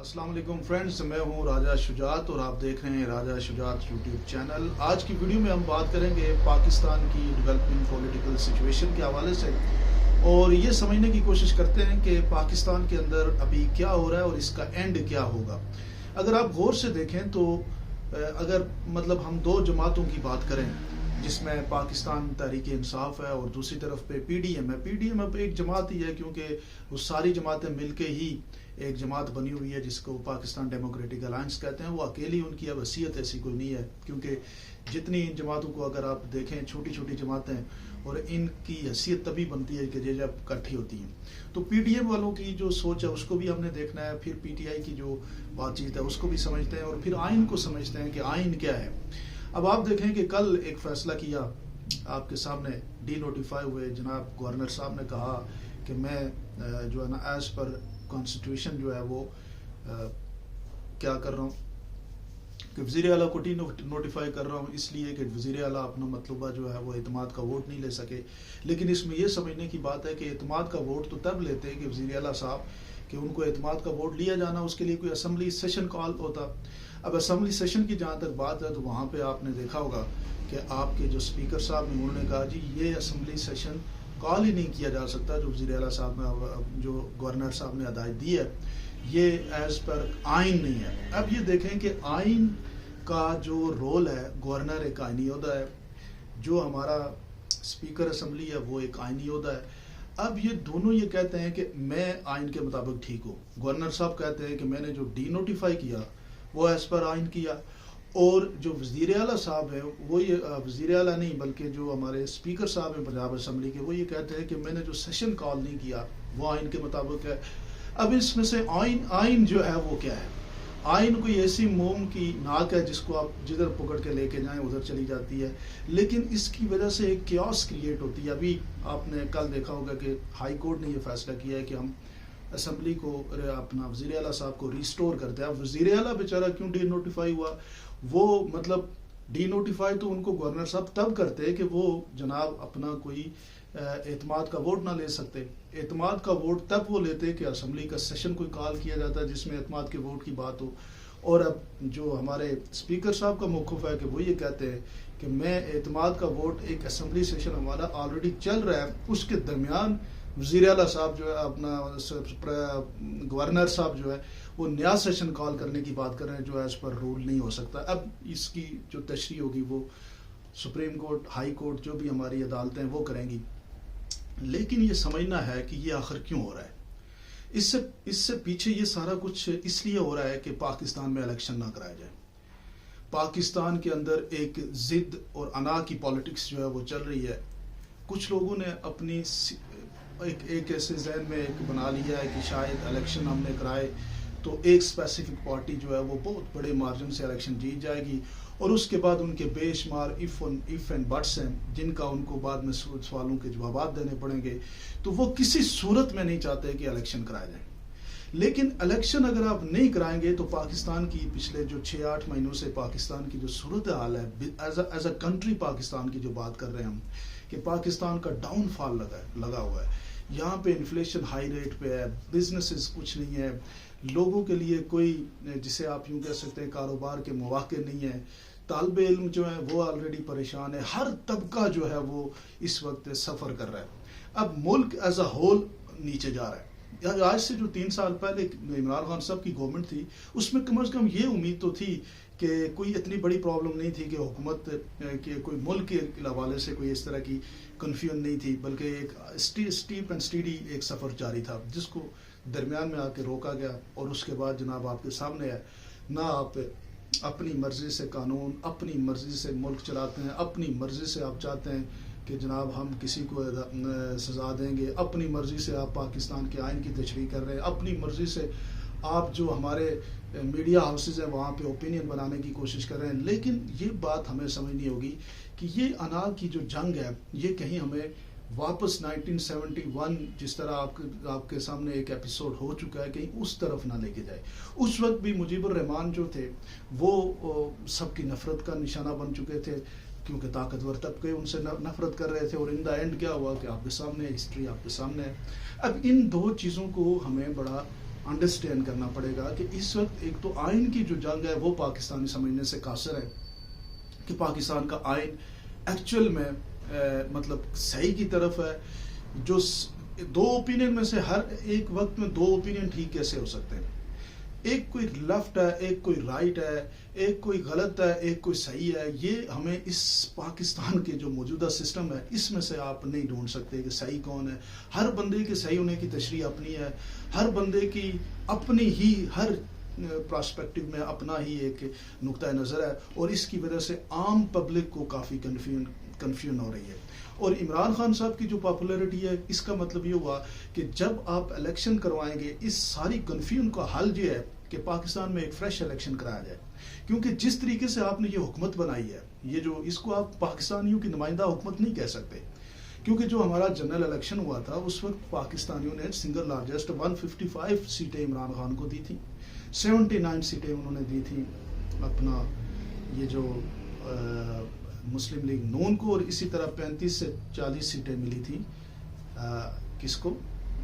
السلام علیکم فرینڈز، میں ہوں راجہ شجاعت اور آپ دیکھ رہے ہیں راجہ شجاعت یوٹیوب چینل۔ آج کی ویڈیو میں ہم بات کریں گے پاکستان کی ڈیولپنگ پولیٹیکل سچویشن کے حوالے سے اور یہ سمجھنے کی کوشش کرتے ہیں کہ پاکستان کے اندر ابھی کیا ہو رہا ہے اور اس کا اینڈ کیا ہوگا۔ اگر آپ غور سے دیکھیں تو اگر ہم دو جماعتوں کی بات کریں جس میں پاکستان تحریک انصاف ہے اور دوسری طرف پہ پی ڈی ایم ہے۔ پی ڈی ایم اب ایک جماعت ہی ہے کیونکہ وہ ساری جماعتیں مل کے ہی ایک جماعت بنی ہوئی ہے جس کو پاکستان ڈیموکریٹک الائنس کہتے ہیں۔ وہ اکیلی ان کی اب حیثیت ایسی کوئی نہیں ہے کیونکہ جتنی ان جماعتوں کو اگر آپ دیکھیں چھوٹی چھوٹی جماعتیں اور ان کی حیثیت تبھی بنتی ہے کہ جب اکٹھی ہوتی ہیں۔ تو پی ڈی ایم والوں کی جو سوچ ہے اس کو بھی ہم نے دیکھنا ہے، پھر پی ٹی آئی کی جو بات چیت ہے اس کو بھی سمجھتے ہیں اور پھر آئین کو سمجھتے ہیں کہ آئین کیا ہے۔ اب آپ دیکھیں کہ کل ایک فیصلہ کیا آپ کے سامنے، ڈی نوٹیفائی ہوئے، جناب گورنر صاحب نے کہا کہ میں جو ہے نا ایز پر کانسٹیٹیوشن جو ہے وہ کیا کر رہا ہوں کہ وزیر اعلیٰ کو ڈی نوٹیفائی کر رہا ہوں اس لیے کہ وزیر اعلیٰ اپنا مطلوبہ جو ہے وہ اعتماد کا ووٹ نہیں لے سکے۔ لیکن اس میں یہ سمجھنے کی بات ہے کہ اعتماد کا ووٹ تو تب لیتے ہیں کہ وزیر اعلیٰ صاحب کہ ان کو اعتماد کا ووٹ لیا جانا، اس کے لیے کوئی اسمبلی سیشن کال ہوتا۔ اب اسمبلی سیشن کی جہاں تک بات ہے تو وہاں پہ آپ نے دیکھا ہوگا کہ آپ کے جو اسپیکر صاحب نے انہوں نے کہا جی یہ اسمبلی سیشن کال ہی نہیں کیا جا سکتا، جو وزیر اعلیٰ صاحب نے جو گورنر صاحب نے ہدایت دی ہے یہ ایز پر آئین نہیں ہے۔ اب یہ دیکھیں کہ آئین کا جو رول ہے، گورنر ایک آئینی عہدہ ہے، جو ہمارا اسپیکر اسمبلی ہے وہ ایک آئینی عہدہ ہے۔ اب یہ دونوں یہ کہتے ہیں کہ میں آئین کے مطابق ٹھیک ہوں۔ گورنر صاحب کہتے ہیں کہ میں نے جو ڈی نوٹیفائی کیا وہ ایز پر آئین کیا، اور جو وزیر اعلیٰ صاحب ہیں وہ یہ وزیر اعلیٰ نہیں بلکہ جو ہمارے اسپیکر صاحب ہیں پنجاب اسمبلی کے، وہ یہ کہتے ہیں کہ میں نے جو سیشن کال نہیں کیا وہ آئین کے مطابق ہے۔ اب اس میں سے آئین جو ہے وہ کیا ہے؟ آئین کوئی ایسی موم کی ناک ہے جس کو آپ جدھر پکڑ کے لے کے جائیں ادھر چلی جاتی ہے، لیکن اس کی وجہ سے ایک کیوس کریٹ ہوتی ہے۔ ابھی آپ نے کل دیکھا ہوگا کہ ہائی کورٹ نے یہ فیصلہ کیا ہے کہ ہم اسمبلی کو اپنا وزیر اعلیٰ صاحب کو ریسٹور کرتے ہیں۔ اب وزیر اعلیٰ بیچارہ کیوں ڈی نوٹیفائی ہوا؟ وہ ڈی نوٹیفائی تو ان کو گورنر صاحب تب کرتے کہ وہ جناب اپنا کوئی اعتماد کا ووٹ نہ لے سکتے۔ اعتماد کا ووٹ تب وہ لیتے کہ اسمبلی کا سیشن کوئی کال کیا جاتا ہے جس میں اعتماد کے ووٹ کی بات ہو۔ اور اب جو ہمارے اسپیکر صاحب کا موقف ہے کہ وہ یہ کہتے ہیں کہ میں اعتماد کا ووٹ، ایک اسمبلی سیشن ہمارا آلریڈی چل رہا ہے اس کے درمیان وزیر اعلیٰ صاحب جو ہے اپنا گورنر صاحب جو ہے وہ نیا سیشن کال کرنے کی بات کر رہے ہیں جو ایز پر رول نہیں ہو سکتا۔ اب اس کی جو تشریح ہوگی وہ سپریم کورٹ، ہائی کورٹ، جو بھی ہماری عدالتیں وہ کریں گی، لیکن یہ سمجھنا ہے کہ یہ آخر کیوں ہو رہا ہے۔ اس سے پیچھے یہ سارا کچھ اس لیے ہو رہا ہے کہ پاکستان میں الیکشن نہ کرایا جائے۔ پاکستان کے اندر ایک ضد اور انا کی پالیٹکس جو ہے وہ چل رہی ہے۔ کچھ لوگوں نے اپنی ایک ایسے ذہن میں ایک بنا لیا ہے کہ شاید الیکشن ہم نے کرائے تو ایک اسپیسیفک پارٹی جو ہے وہ بہت بڑے مارجن سے الیکشن جیت جائے گی، اور اس کے بعد ان کے بے شمار ایف اینڈ بٹس ہیں جن کا ان کو بعد میں سوالوں کے جوابات دینے پڑیں گے۔ تو وہ کسی صورت میں نہیں چاہتے کہ الیکشن کرائے جائیں۔ لیکن الیکشن اگر آپ نہیں کرائیں گے تو پاکستان کی پچھلے جو 6-8 مہینوں سے پاکستان کی جو صورت حال ہے ایز اے کنٹری، پاکستان کی جو بات کر رہے ہیں ہم کہ پاکستان کا ڈاؤن فال لگا ہوا ہے۔ یہاں پہ انفلیشن ہائی ریٹ پہ ہے، بزنسز کچھ نہیں ہے، لوگوں کے لیے کوئی جسے آپ یوں کہہ سکتے ہیں کاروبار کے مواقع نہیں ہے، طالب علم جو ہیں وہ آلریڈی پریشان ہے، ہر طبقہ جو ہے وہ اس وقت سفر کر رہا ہے۔ اب ملک ایز اے ہول نیچے جا رہا ہے۔ آج سے جو 3 سال پہلے عمران خان صاحب کی گورنمنٹ تھی اس میں کم از کم یہ امید تو تھی کہ کوئی اتنی بڑی پرابلم نہیں تھی کہ حکومت کہ کوئی ملک کے حوالے سے کوئی اس طرح کی کنفیوژن نہیں تھی، بلکہ ایک اسٹیپ اینڈ اسٹیڈی ایک سفر جاری تھا جس کو درمیان میں آ کے روکا گیا۔ اور اس کے بعد جناب آپ کے سامنے ہے، نہ آپ اپنی مرضی سے قانون، اپنی مرضی سے ملک چلاتے ہیں، اپنی مرضی سے آپ چاہتے ہیں کہ جناب ہم کسی کو سزا دیں گے، اپنی مرضی سے آپ پاکستان کے آئین کی تشریح کر رہے ہیں، اپنی مرضی سے آپ جو ہمارے میڈیا ہاؤسز ہیں وہاں پہ اوپینین بنانے کی کوشش کر رہے ہیں۔ لیکن یہ بات ہمیں سمجھنی ہوگی کہ یہ انا کی جو جنگ ہے یہ کہیں ہمیں واپس 1971 جس طرح آپ کے سامنے ایک ایپیسوڈ ہو چکا ہے کہیں اس طرف نہ لے کے جائے۔ اس وقت بھی مجیب الرحمان جو تھے وہ سب کی نفرت کا نشانہ بن چکے تھے کیونکہ طاقتور طبقے ان سے نفرت کر رہے تھے، اور ان دا اینڈ کیا ہوا کہ آپ کے سامنے ہسٹری آپ کے سامنے ہے۔ اب ان دو چیزوں کو ہمیں بڑا انڈرسٹینڈ کرنا پڑے گا کہ اس وقت ایک تو آئین کی جو جنگ ہے وہ پاکستانی سمجھنے سے قاصر ہے کہ پاکستان کا آئین ایکچوئل میں مطلب صحیح کی طرف ہے. جو دو اوپینین میں سے ہر ایک وقت میں دو اوپینین ٹھیک کیسے ہو سکتے ہیں؟ ایک کوئی لیفٹ ہے، ایک کوئی رائٹ ہے، ایک کوئی غلط ہے، ایک کوئی صحیح ہے. یہ ہمیں اس پاکستان کے جو موجودہ سسٹم ہے اس میں سے آپ نہیں ڈھونڈ سکتے کہ صحیح کون ہے. ہر بندے کے صحیح ہونے کی تشریح اپنی ہے، ہر بندے کی اپنی ہی ہر پراسپیکٹو میں اپنا ہی ایک نقطہ نظر ہے، اور اس کی وجہ سے عام پبلک کو کافی کنفیوژن ہو رہی ہے. اور عمران خان صاحب کی جو پاپولیرٹی ہے اس کا مطلب یہ ہوا کہ جب آپ الیکشن کروائیں گے اس ساری کنفیوژن کا حل یہ ہے کہ پاکستان میں ایک فریش الیکشن کرایا جائے. کیونکہ جس طریقے سے آپ نے یہ حکومت بنائی ہے، یہ جو اس کو آپ پاکستانیوں کی نمائندہ حکومت نہیں کہہ سکتے، کیونکہ جو ہمارا جنرل الیکشن ہوا تھا اس وقت پاکستانیوں نے سنگل لارجسٹ 155 سیٹیں عمران خان کو دی تھیں، 79 سیٹیں انہوں نے دی تھیں اپنا یہ جو مسلم لیگ نون کو، اور اسی طرح 35 سے 40 سیٹیں ملی تھیں کس کو؟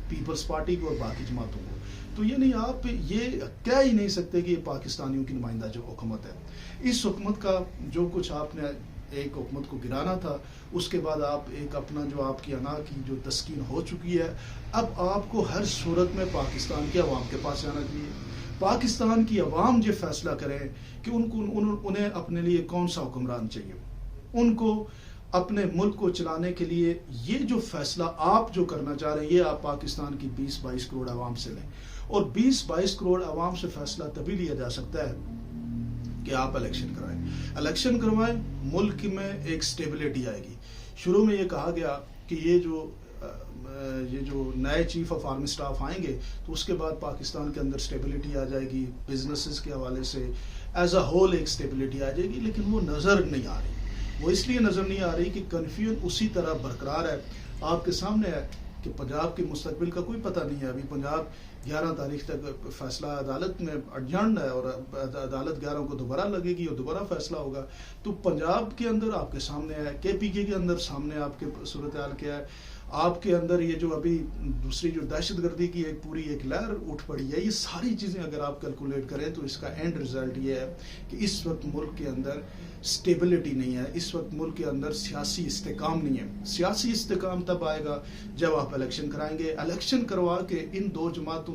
پیپلز پارٹی کو اور باقی جماعتوں کو. تو یہ نہیں، آپ یہ کہہ ہی نہیں سکتے کہ یہ پاکستانیوں کی نمائندہ جو حکومت ہے. اس حکومت کا جو کچھ آپ نے ایک حکومت کو گرانا تھا، اس کے بعد آپ ایک اپنا جو آپ کی انا کی جو تسکین ہو چکی ہے، اب آپ کو ہر صورت میں پاکستان کے عوام کے پاس جانا چاہیے. پاکستان کی عوام یہ فیصلہ کریں کہ انہیں اپنے لیے کون سا حکمران چاہیے. ان کو اپنے ملک کو چلانے کے لیے یہ جو فیصلہ آپ جو کرنا چاہ رہے ہیں، یہ آپ پاکستان کی 20-22 کروڑ عوام سے لیں. اور 20-22 کروڑ عوام سے فیصلہ تبھی لیا جا سکتا ہے کہ آپ الیکشن کروائیں. ملک میں ایک سٹیبلٹی آئے گی. شروع میں یہ کہا گیا کہ یہ جو نئے چیف آف آرمی سٹاف آئیں گے تو اس کے بعد پاکستان کے اندر سٹیبلٹی آ جائے گی، بزنسز کے حوالے سے ایز اے ہول ایک سٹیبلٹی آ جائے گی. لیکن وہ نظر نہیں آ رہی. وہ اس لیے نظر نہیں آ رہی کہ کنفیوژن اسی طرح برقرار ہے. آپ کے سامنے ہے کہ پنجاب کے مستقبل کا کوئی پتہ نہیں ہے. ابھی پنجاب 11 تاریخ تک فیصلہ عدالت میں اڈجرنڈ ہے، اور عدالت 11 کو دوبارہ لگے گی اور دوبارہ فیصلہ ہوگا. تو پنجاب کے اندر آپ کے سامنے ہے، KPK کے اندر سامنے آپ کے صورتحال کیا ہے. آپ کے اندر یہ جو ابھی دوسری جو دہشت گردی کی ایک پوری ایک لہر اٹھ پڑی ہے، یہ ساری چیزیں اگر آپ کیلکولیٹ کریں تو اس کا اینڈ رزلٹ یہ ہے کہ اس وقت ملک کے اندر سٹیبلٹی نہیں ہے. اس وقت ملک کے اندر سیاسی استحکام نہیں ہے. سیاسی استحکام تب آئے گا جب آپ الیکشن کرائیں گے. الیکشن کروا کے ان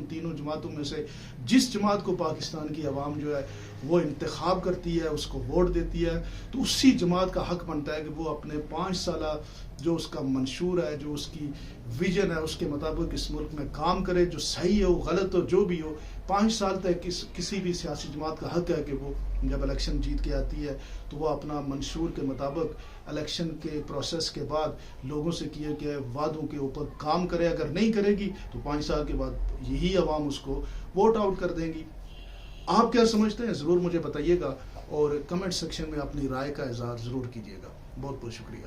تینوں جماعتوں میں سے جس جماعت کو پاکستان کی عوام جو ہے وہ انتخاب کرتی ہے، اس کو ووٹ دیتی ہے، تو اسی جماعت کا حق بنتا ہے کہ وہ اپنے 5 سالہ جو اس کا منشور ہے، جو اس کی ویژن ہے، اس کے مطابق اس ملک میں کام کرے. جو صحیح ہو غلط ہو جو بھی ہو، 5 سال تک کسی بھی سیاسی جماعت کا حق ہے کہ وہ جب الیکشن جیت کے آتی ہے تو وہ اپنا منشور کے مطابق الیکشن کے پروسیس کے بعد لوگوں سے کیے گئے وعدوں کے اوپر کام کرے. اگر نہیں کرے گی تو 5 سال کے بعد یہی عوام اس کو ووٹ آؤٹ کر دیں گی. آپ کیا سمجھتے ہیں ضرور مجھے بتائیے گا، اور کمنٹ سیکشن میں اپنی رائے کا اظہار ضرور کیجیے گا. بہت بہت شکریہ.